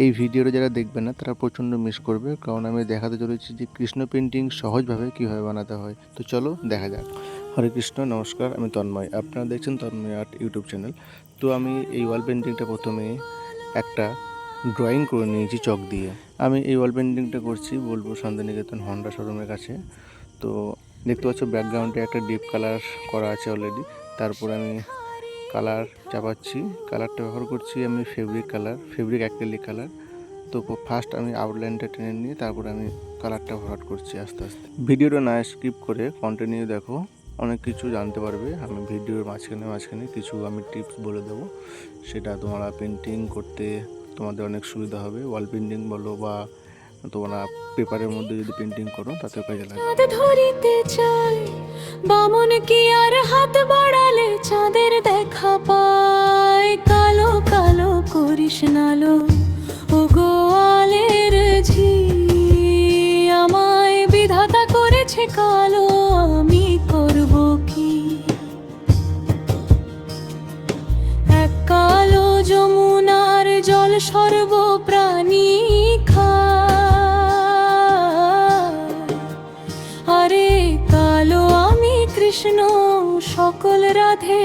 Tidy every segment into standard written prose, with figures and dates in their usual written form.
এই ভিডিওটা যারা দেখবে না তারা প্রচণ্ড মিস করবে, কারণ আমি দেখাতে চলেছি যে কৃষ্ণ পেন্টিং সহজভাবে কীভাবে বানাতে হয়। তো চলো দেখা যাক। হরে কৃষ্ণ, নমস্কার, আমি তন্ময়, আপনারা দেখছেন তন্ময় আর্ট ইউটিউব চ্যানেল। তো আমি এই ওয়াল পেন্টিংটা প্রথমে একটা ড্রয়িং করে নিয়েছি চক দিয়ে। আমি এই ওয়াল পেন্টিংটা করছি বোলপুর শান্তিনিকেতন হন্ডা শোরুমের কাছে। তো দেখতে পাচ্ছ ব্যাকগ্রাউন্ডে একটা ডিপ কালার করা আছে অলরেডি। তারপর আমি কালার চাপাচ্ছি, কালারটা ব্যবহার করছি আমি ফেব্রিক অ্যাক্রিলিক কালার। তো ফার্স্ট আমি আউটলাইনটা টেনে নিয়ে তারপর আমি কালারটা ভরাট করছি আস্তে আস্তে। ভিডিওটা না স্কিপ করে কন্টিনিউ দেখো, অনেক কিছু জানতে পারবে। আমি ভিডিওর মাঝখানে কিছু আমি টিপস বলে দেবো, সেটা তোমরা পেন্টিং করতে তোমাদের অনেক সুবিধা হবে। ওয়াল পেন্টিং বলো বা তোমরা পেপারের মধ্যে যদি পেন্টিং করো তাতেও কাজে লাগে। ধরিতে চাই বামন কি আর হাত বাড়ালে চাঁদের দেখা পায়। কালো কালো করিস নালো ও গোয়ালের ঝি, আমায় বিধাতা করেছে কালো, আমি করব কি? এক কালো যমুনার জল সর্বপ্রাণী কৃষ্ণ সকল রাধে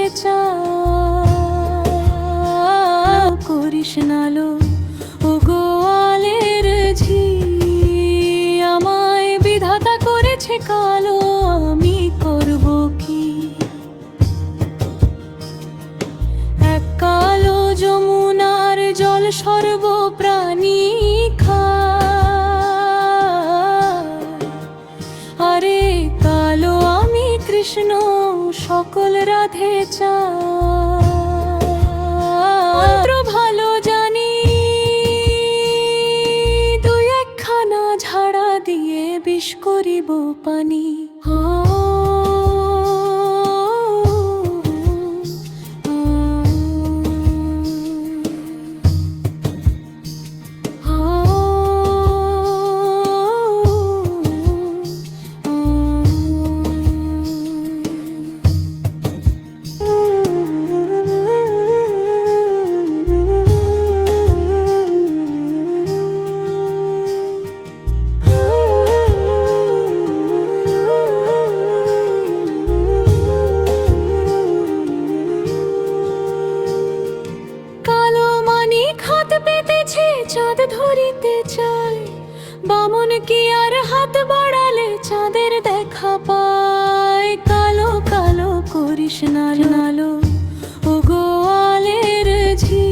করিস নালো ও গোয়ালের ঝি, আমায় বিধাতা করেছে কালো, আমি করব কি? এক কালো যমুনার জল সর্বপ্রাণী কৃষ্ণ সকল রাধে মন্ত্র ভালো জানি, দুই একখানা ঝাড়া দিয়ে বিষ করিব পানি। চাঁদ ধরিতে চাই বামন কি আর হাত বাড়ালে চাঁদের দেখা পায়। কালো কালো করিস নালো ও গোয়ালের ঝি,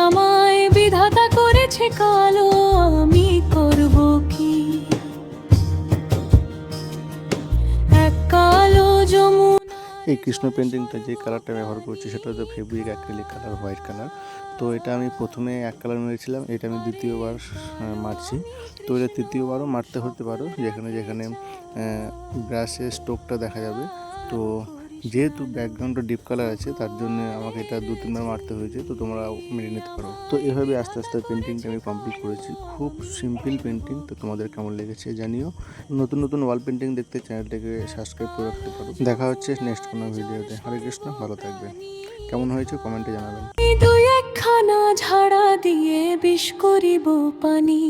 আমায় বিধাতা করেছে কালো, আমি করব কি? এক কালো যমুনা। এই কৃষ্ণ পেন্টিংটা যে কালারটা ব্যবহার করছি সেটা হচ্ছে fabric acrylic colour, white colour. তো এটা আমি প্রথমে এক কালার মেরেছিলাম, এটা আমি দ্বিতীয়বার মারছি। তো এটা তৃতীয়বারও মারতে হতে পারো, যেখানে যেখানে ব্রাশের স্ট্রোকটা দেখা যাবে। তো যেহেতু ব্যাকগ্রাউন্ডটা ডিপ কালার আছে তার জন্য আমাকে এটা 2-3বার মারতে হয়েছে, তো তোমরা মেরে নিতে পারো। তো এভাবে আস্তে আস্তে পেন্টিংটা আমি কমপ্লিট করেছি। খুব সিম্পল পেন্টিং। তো তোমাদের কেমন লেগেছে জানিও। নতুন নতুন ওয়াল পেন্টিং দেখতে চ্যানেলটাকে সাবস্ক্রাইব করে রাখতে পারো। দেখা হচ্ছে নেক্সট কোনো ভিডিওতে। হরে কৃষ্ণ, ভালো থাকবে। কেমন হয়েছে কমেন্টে জানাবেন। দুই একখানা ঝাড়া দিয়ে বিষ করিব পানি।